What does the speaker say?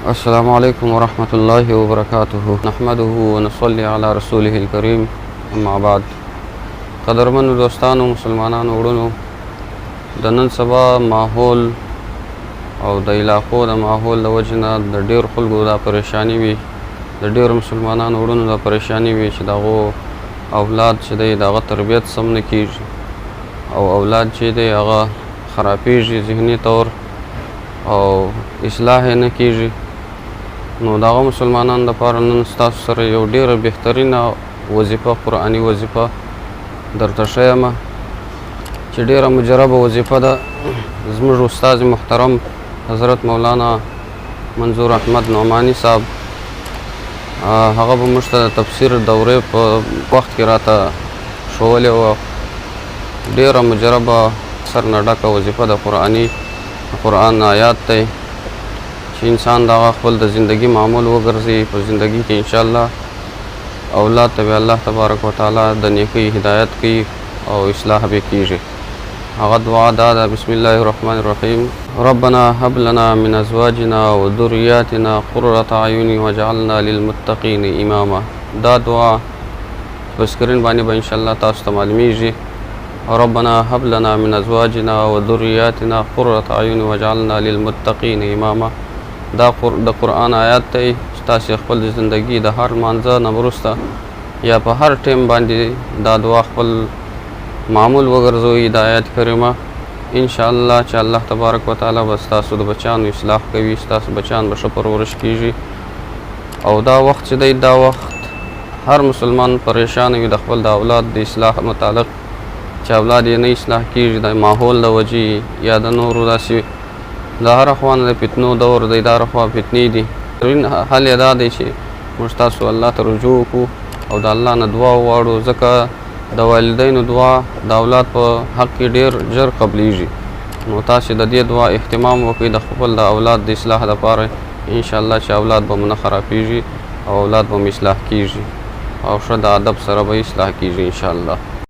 السلام علیکم ورحمۃ اللہ وبرکاتہ نحمده ونصلي علی رسوله الکریم اما بعد. قدرمنو دوستانو، مسلمانانو وروڼو، د نن سبا ماحول او د علاقو د ماحول د وجې نه د ډېرو خلکو دا پریشاني وي، د ډېرو مسلمانانو وروڼو دا پریشاني وي چې د هغو اولاد چې دی د هغه تربیت سم نه کېږي او اولاد چې دی هغه خرابېږي ذهني طور او اصلاح یې نه کېږي. نو د هغه مسلمانانو دپاره نن ستاسو سره یو ډېره بهترینه وظیفه، قرآني وظیفه درته ښیم چې ډېره مجربه وظیفه ده. زموږ استاد محترم حضرت مولانا منظور احمد نعماني صاحب هغه به موږ ته د تفسیر دورې په وخت کې راته ښولې وه. ډېره مجربه سر نه ډکه وظیفه د قرآن آیات دی چې انسان د هغه خپل د زندګي معمول وګرځي په زندګي کې انشاءالله اولاد ته به الله تبارک وتعالی د نیکۍ هدایت کوي او اصلاح به کېږي. هغه دعا دا ده: بسم الله الرحمن الرحیم، ربنا هب لنا من ازواجنا وذریاتنا قرة اعین واجعلنا للمتقین اماما. دا دعا په سکرین باندې به انشاءالله تاسو ته معلومیږي. ربنا هب لنا من ازواجنا وذریاتنا قرة اعین واجعلنا للمتقین اماما. دا د قرآن آیات دی چې تاسې خپل د زندګي د هر لمانځه نه وروسته یا په هر ټیم باندې دا دعا خپل معمول وګرځوئ. د آیات کریمه انشاءالله چې الله تبارک وتعالی به ستاسو د بچیانو اصلاح کوي، ستاسو بچیان به ښه پرورش کېږي. او دا وخت چې دی دا وخت هر مسلمان پریشان وي د خپل د اولاد د اصلاح متعلق چې اولاد یې نه اصلاح کېږي د ماحول د وجې یا د نورو داسې د هره خوا نه د فتنو دور دی، د هره خوا فتنې دي. حل یې دا دی چې موږ تاسو الله ته رجوع وکړو او د الله نه دعا وغواړو، ځکه د والدینو دعا د اولاد په حق کې ډېر ژر قبلیږي. نو تاسې د دې دعا اهتمام وکړئ د خپل د اولاد د اصلاح دپاره. انشاءالله چې اولاد به مو نه خرابېږي او اولاد به مو اصلاح کېږي او ښه د ادب سره به اصلاح کېږي انشاءالله.